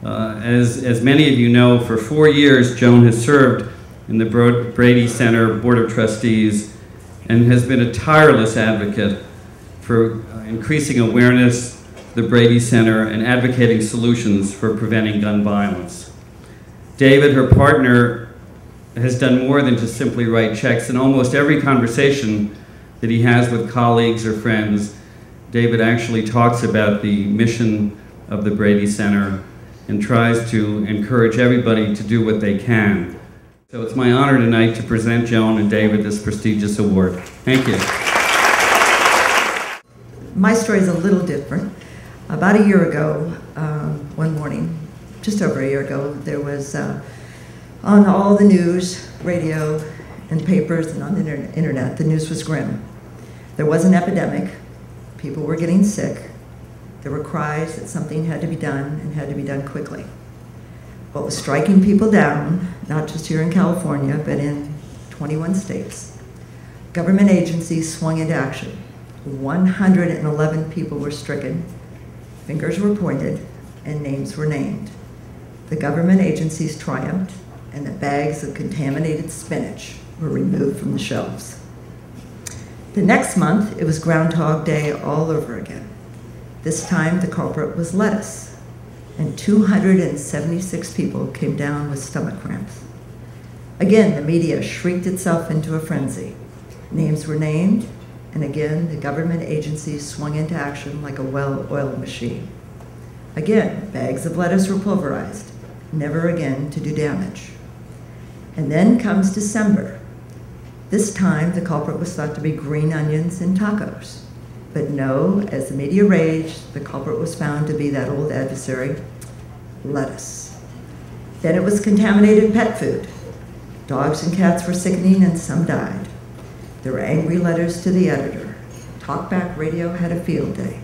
As many of you know, for 4 years, Joan has served in the Brady Center Board of Trustees and has been a tireless advocate for increasing awareness of the Brady Center and advocating solutions for preventing gun violence. David, her partner, has done more than just simply write checks. In almost every conversation that he has with colleagues or friends, David actually talks about the mission of the Brady Center and tries to encourage everybody to do what they can. So it's my honor tonight to present Joan and David this prestigious award. Thank you. My story is a little different. About a year ago, one morning, just over a year ago, there was on all the news, radio, and papers, and on the internet, the news was grim. There was an epidemic. People were getting sick. There were cries that something had to be done and had to be done quickly. What was striking people down, not just here in California, but in 21 states, government agencies swung into action. 111 people were stricken, fingers were pointed, and names were named. The government agencies triumphed, and the bags of contaminated spinach were removed from the shelves. The next month, it was Groundhog Day all over again. This time, the culprit was lettuce, and 276 people came down with stomach cramps. Again, the media shrieked itself into a frenzy. Names were named, and again, the government agencies swung into action like a well-oiled machine. Again, bags of lettuce were pulverized, never again to do damage. And then comes December. This time, the culprit was thought to be green onions and tacos. But no, as the media raged, the culprit was found to be that old adversary, lettuce. Then it was contaminated pet food. Dogs and cats were sickening and some died. There were angry letters to the editor. Talkback radio had a field day.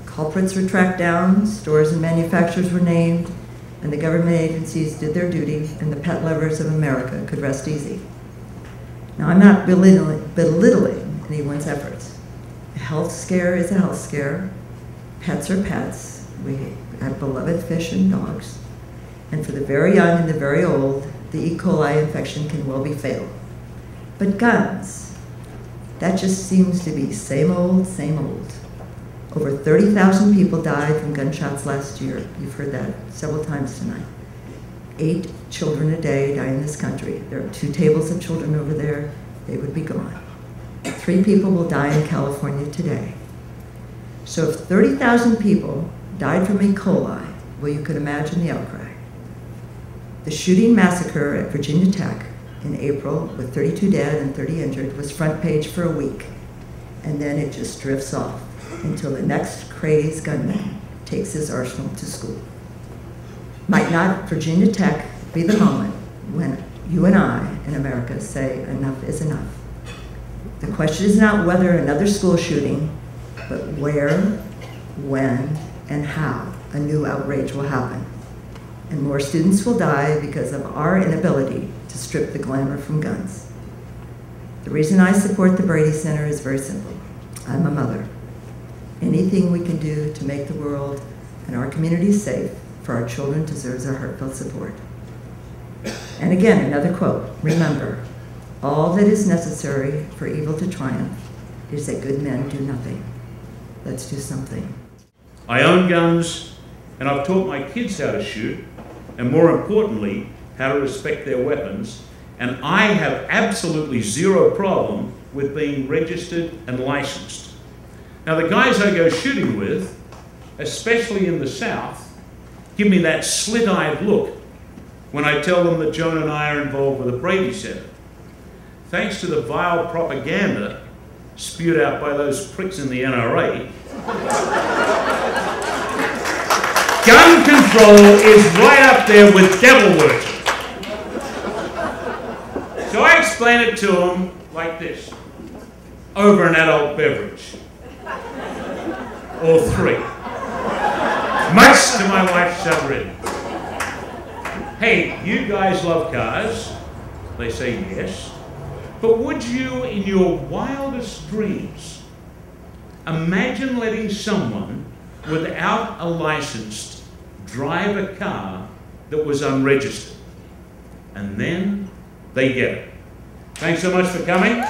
Culprits were tracked down, stores and manufacturers were named, and the government agencies did their duty, and the pet lovers of America could rest easy. Now, I'm not belittling anyone's efforts. A health scare is a health scare. Pets are pets. We have beloved fish and dogs. And for the very young and the very old, the E. coli infection can well be fatal. But guns, that just seems to be same old, same old. Over 30,000 people died from gunshots last year. You've heard that several times tonight. 8 children a day die in this country. There are 2 tables of children over there. They would be gone. 3 people will die in California today. So if 30,000 people died from E. coli, well, you could imagine the outcry. The shooting massacre at Virginia Tech in April, with 32 dead and 30 injured, was front page for a week. And then it just drifts off until the next crazed gunman takes his arsenal to school. Might not Virginia Tech be the moment when you and I in America say enough is enough? The question is not whether another school shooting, but where, when, and how a new outrage will happen. And more students will die because of our inability to strip the glamour from guns. The reason I support the Brady Center is very simple. I'm a mother. Anything we can do to make the world and our communities safe for our children deserves our heartfelt support. And again, another quote, remember, all that is necessary for evil to triumph is that good men do nothing. Let's do something. I own guns, and I've taught my kids how to shoot, and more importantly, how to respect their weapons, and I have absolutely zero problem with being registered and licensed. Now, the guys I go shooting with, especially in the South, give me that slit-eyed look when I tell them that Joan and I are involved with the Brady Center. Thanks to the vile propaganda spewed out by those pricks in the NRA, gun control is right up there with devil worship. So I explain it to them like this, over an adult beverage, or 3. Much to my wife's chagrin. Hey, you guys love cars. They say yes. But would you, in your wildest dreams, imagine letting someone without a license drive a car that was unregistered. And then they get it. Thanks so much for coming.